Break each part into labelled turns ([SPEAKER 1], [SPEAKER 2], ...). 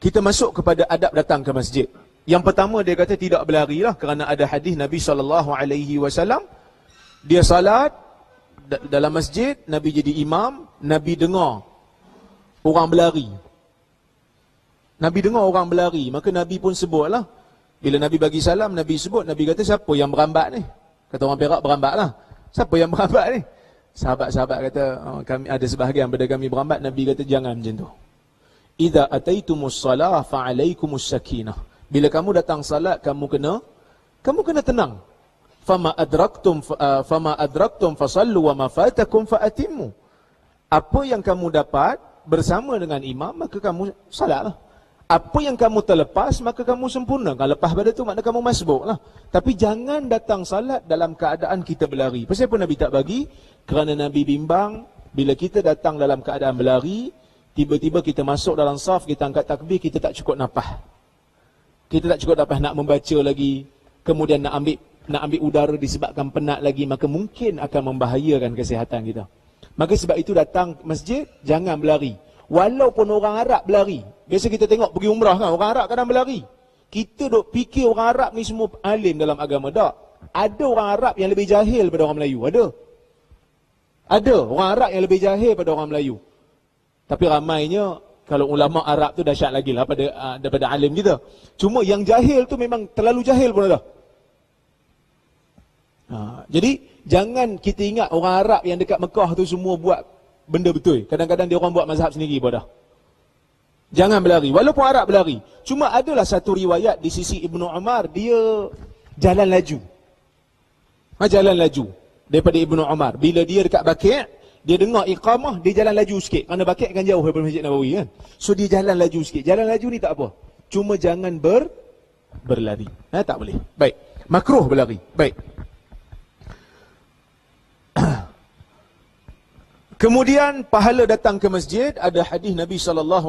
[SPEAKER 1] Kita masuk kepada adab datang ke masjid. Yang pertama dia kata tidak berlari lah, kerana ada hadis Nabi SAW, dia salat dalam masjid, Nabi jadi imam, Nabi dengar orang berlari. Nabi dengar orang berlari, maka Nabi pun sebutlah. Bila Nabi bagi salam, Nabi sebut, Nabi kata siapa yang berambat ni? Kata orang Perak, berambat lah. Siapa yang berambat ni? Sahabat-sahabat kata, kami ada sebahagian pada kami berambat. Nabi kata jangan macam tu. Idza ataitumus salah fa'alaikumus sakinah. Bila kamu datang salat, kamu kena tenang. Fama adraktum fasallu wa ma fatakum fa'atimmu. Apa yang kamu dapat bersama dengan imam, maka kamu salatlah. Apa yang kamu terlepas, maka kamu sempurnakan. Lepas pada tu makna kamu masbuklah. Tapi jangan datang salat dalam keadaan kita berlari. Pasal apa Nabi tak bagi? Kerana Nabi bimbang bila kita datang dalam keadaan berlari, tiba-tiba kita masuk dalam saf, kita angkat takbir, kita tak cukup nafas. Kita tak cukup nafas nak membaca lagi, kemudian nak ambil udara disebabkan penat lagi, maka mungkin akan membahayakan kesihatan kita. Maka sebab itu datang masjid, jangan berlari. Walaupun orang Arab berlari. Biasa kita tengok pergi umrah kan, orang Arab kadang berlari. Kita duk fikir orang Arab ni semua alim dalam agama. Tak. Ada orang Arab yang lebih jahil daripada orang Melayu. Ada orang Arab yang lebih jahil daripada orang Melayu. Tapi ramainya, kalau ulama Arab tu dahsyat lagi lah daripada alim kita. Cuma yang jahil tu memang terlalu jahil pun ada. Jadi, jangan kita ingat orang Arab yang dekat Mekah tu semua buat benda betul. Kadang-kadang dia orang buat mazhab sendiri pun dah. Jangan berlari. Walaupun Arab berlari. Cuma adalah satu riwayat di sisi Ibnu Umar, dia jalan laju. Jalan laju daripada Ibnu Umar. Bila dia dekat Baqi', dia dengar iqamah, dia jalan laju sikit. Kerana Baqi' kan jauh daripada Masjid Nabawi kan. So dia jalan laju sikit. Jalan laju ni tak apa. Cuma jangan berlari. Tak boleh. Baik. Makruh berlari. Baik. Kemudian pahala datang ke masjid, ada hadis Nabi SAW,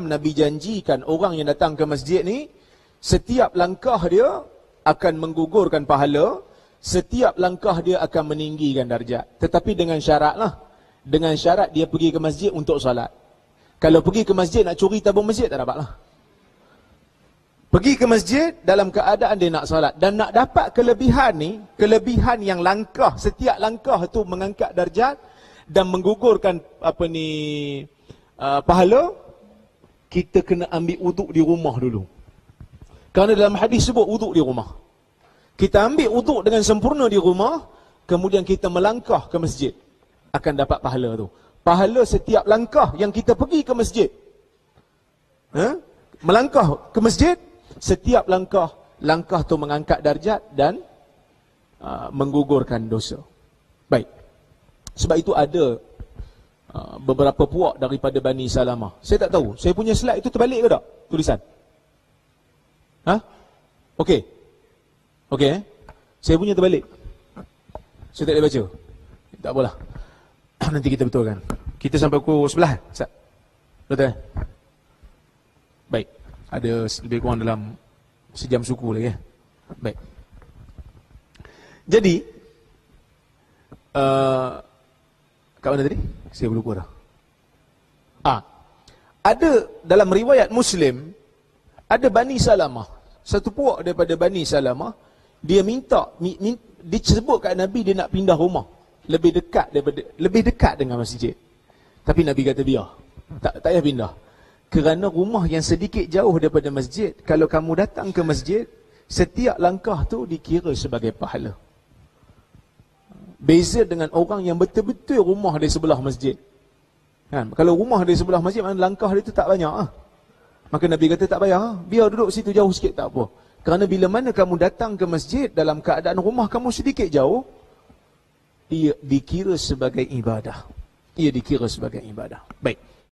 [SPEAKER 1] Nabi janjikan orang yang datang ke masjid ni, setiap langkah dia akan menggugurkan pahala, setiap langkah dia akan meninggikan darjat. Tetapi dengan syarat lah, dengan syarat dia pergi ke masjid untuk salat. Kalau pergi ke masjid nak curi tabung masjid, tak dapat lah. Pergi ke masjid dalam keadaan dia nak salat. Dan nak dapat kelebihan ni, kelebihan yang langkah, setiap langkah tu mengangkat darjat, dan menggugurkan pahala, kita kena ambil wuduk di rumah dulu. Kerana dalam hadis sebut wuduk di rumah. Kita ambil wuduk dengan sempurna di rumah, kemudian kita melangkah ke masjid, akan dapat pahala tu. Pahala setiap langkah yang kita pergi ke masjid. Melangkah ke masjid, setiap langkah tu mengangkat darjat dan menggugurkan dosa. Baik. Sebab itu ada beberapa puak daripada Bani Salamah. Saya tak tahu, saya punya slide itu terbalik ke tak? Tulisan. Okey. Okey. Saya punya terbalik. Saya tak boleh baca. Tak apalah. Nanti kita betulkan. Kita sampai pukul 11. Betul? Baik. Ada lebih kurang dalam sejam suku lagi. Baik. Jadi, kat mana tadi? Saya lupa dah. Ada dalam riwayat Muslim, ada Bani Salamah. Satu puak daripada Bani Salamah, dia disebut kat Nabi dia nak pindah rumah. Lebih dekat dengan masjid. Tapi Nabi kata biar. Tak payah pindah. Kerana rumah yang sedikit jauh daripada masjid, kalau kamu datang ke masjid, setiap langkah tu dikira sebagai pahala. Beza dengan orang yang betul-betul rumah di sebelah masjid. Kan? Kalau rumah di sebelah masjid, mana langkah dia tu tak banyak. Maka Nabi kata tak payah. Biar duduk situ jauh sikit tak apa. Kerana bila mana kamu datang ke masjid dalam keadaan rumah kamu sedikit jauh, ia dikira sebagai ibadah. Ia dikira sebagai ibadah. Baik.